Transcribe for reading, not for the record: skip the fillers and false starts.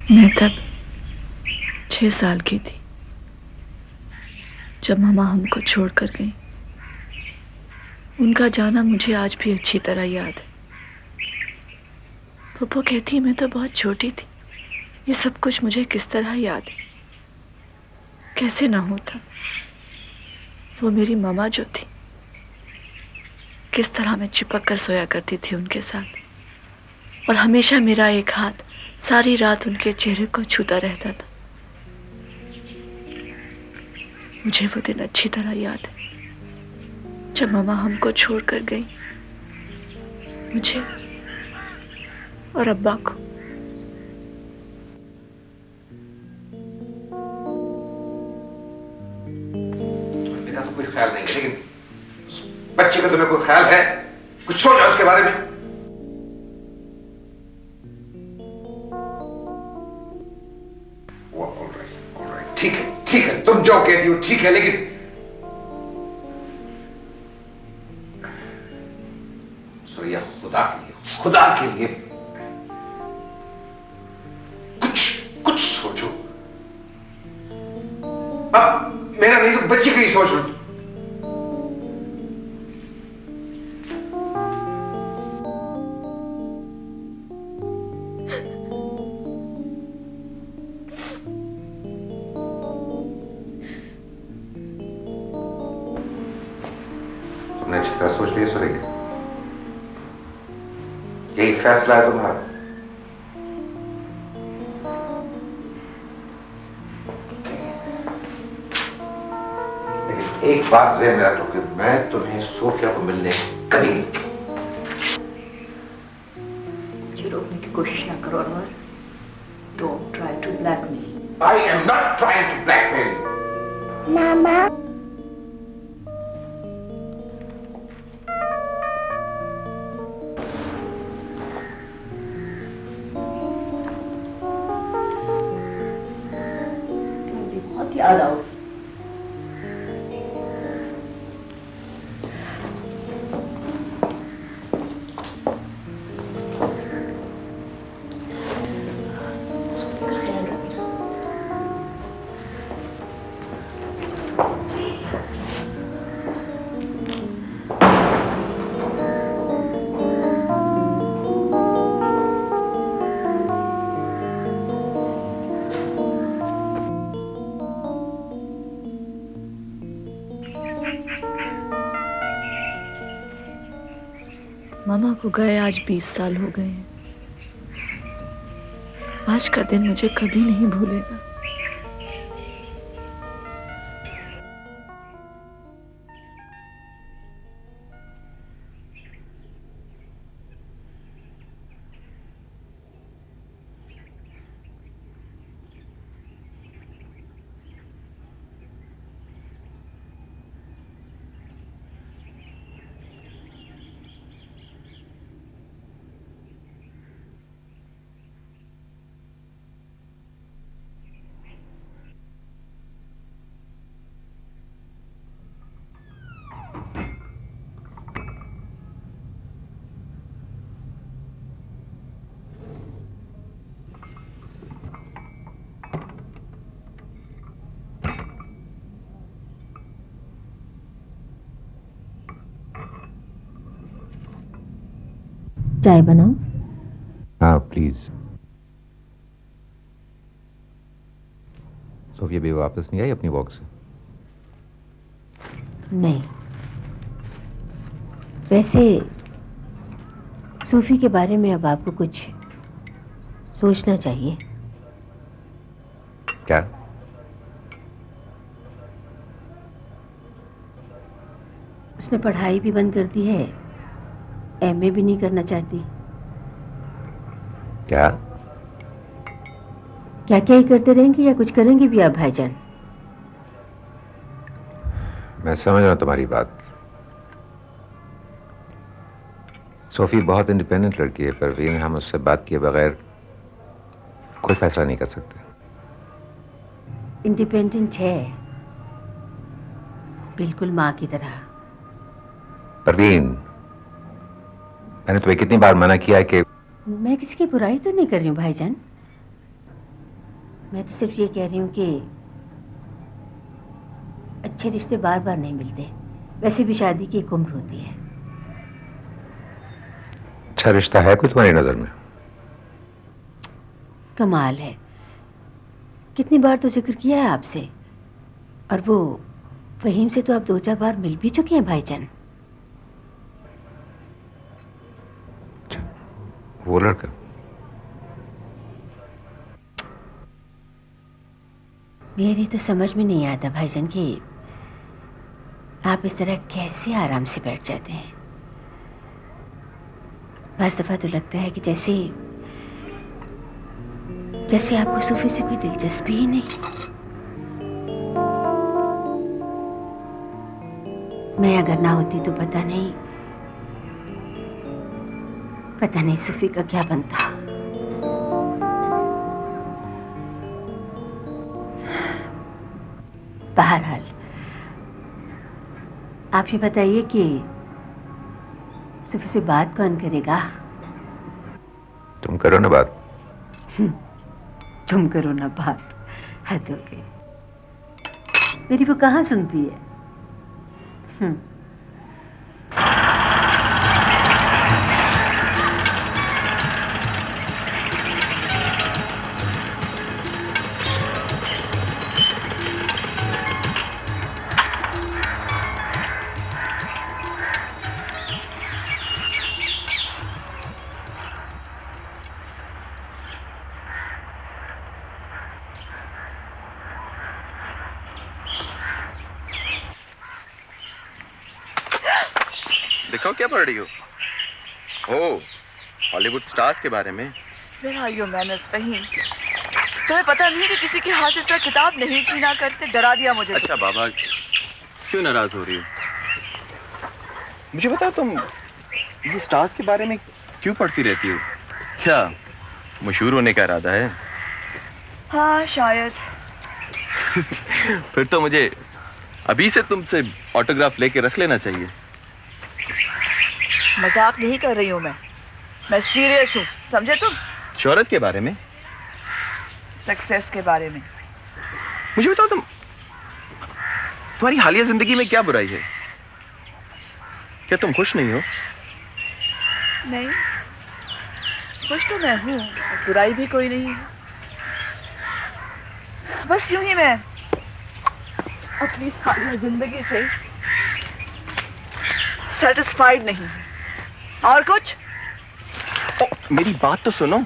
मैं तब 6 साल की थी जब मामा हमको छोड़कर गई। उनका जाना मुझे आज भी अच्छी तरह याद है। पप्पू कहती मैं तो बहुत छोटी थी, ये सब कुछ मुझे किस तरह याद है, कैसे ना होता। वो मेरी मामा जो थी, किस तरह मैं चिपक कर सोया करती थी उनके साथ, और हमेशा मेरा एक हाथ सारी रात उनके चेहरे को छूता रहता था। मुझे वो दिन अच्छी तरह याद है जब मामा हमको छोड़कर गई, मुझे और अब्बा को। मेरा तो कोई ख्याल नहीं है, लेकिन बच्चे का तुम्हें कोई ख्याल है? कुछ सोचा उसके बारे में? ऑलराइट, ठीक है, तुम जो कहती हो ठीक है, लेकिन सुरैया, खुदा के लिए कुछ सोचो। अब मेरा नहीं तो बच्चे का ही सोच लो। तुमने अच्छी तरह सोच लिया सुरैया? यही फैसला है तुम्हारा? लेकिन एक बात ज़हन में रखो कि मैं तुम्हें सोफिया को मिलने कभी नहीं। मुझे रोकने की कोशिश ना करो Anwar. Don't try to black me. I am not trying to blackmail you. मामा, मुझे बहुत याद आओ। मामा को गए आज 20 साल हो गए हैं। आज का दिन मुझे कभी नहीं भूलेगा। चाय बनाओ? हाँ प्लीज। सोफिया भी वापस नहीं आई अपनी वॉक से? नहीं। वैसे सूफी के बारे में अब आपको कुछ सोचना चाहिए। क्या? उसने पढ़ाई भी बंद कर दी है, एमए भी नहीं करना चाहती। क्या? क्या ही करते रहेंगे या कुछ करेंगे भी आप भाईजान? मैं समझ रहा हूं तुम्हारी बात। सोफी बहुत इंडिपेंडेंट लड़की है, परवीन, हम उससे बात किए बगैर कोई फैसला नहीं कर सकते। इंडिपेंडेंट है, बिल्कुल माँ की तरह। परवीन, मैंने तुम्हें कितनी बार मना किया है कि... मैं किसी की बुराई तो नहीं कर रही हूँ भाईजान। मैं तो सिर्फ ये कह रही हूँ कि अच्छे रिश्ते बार बार नहीं मिलते। वैसे भी शादी की एक उम्र होती है। अच्छा रिश्ता है कोई तुम्हारी नजर में? कमाल है, कितनी बार तो जिक्र किया है आपसे। और वो फहीम से तो आप 2-4 बार मिल भी चुके हैं भाईजान। वो लड़का मेरी तो समझ में नहीं आता भाईजान कि आप इस तरह कैसे आराम से बैठ जाते हैं। बस दफा तो लगता है कि जैसे आपको सूफी से कोई दिलचस्पी ही नहीं। मैं अगर ना होती तो पता नहीं सूफी का क्या बनता। बहरहाल आप ये बताइए कि सूफी से बात कौन करेगा? तुम करो ना बात। तुम करो ना बात, हद हो गई। मेरी वो कहाँ सुनती है। दिखाओ क्या पढ़ रही हो? ओह, हॉलीवुड स्टार्स के बारे में। Where are your manners, Faheem? तुम्हें पता नहीं है कि किसी के हाथ से सर किताब नहीं छीना करते? डरा दिया मुझे। अच्छा बाबा, क्यों नाराज हो रही हो? मुझे बताओ, तुम ये स्टार्स के बारे में क्यों पढ़ती रहती हो? क्या मशहूर होने का इरादा है? हाँ शायद। फिर तो मुझे अभी से तुमसे ऑटोग्राफ लेके रख लेना चाहिए। मजाक नहीं कर रही हूँ मैं सीरियस हूँ, समझे तुम? शोहरत के बारे में? सक्सेस के बारे में। मुझे बताओ, तुम्हारी हालिया जिंदगी में क्या बुराई है? क्या तुम खुश नहीं हो? नहीं, खुश तो मैं हूँ, बुराई भी कोई नहीं है। बस यूं ही मैं अपनी सारी जिंदगी से सेटिस्फाइड नहीं हूँ। और कुछ? मेरी बात तो सुनो।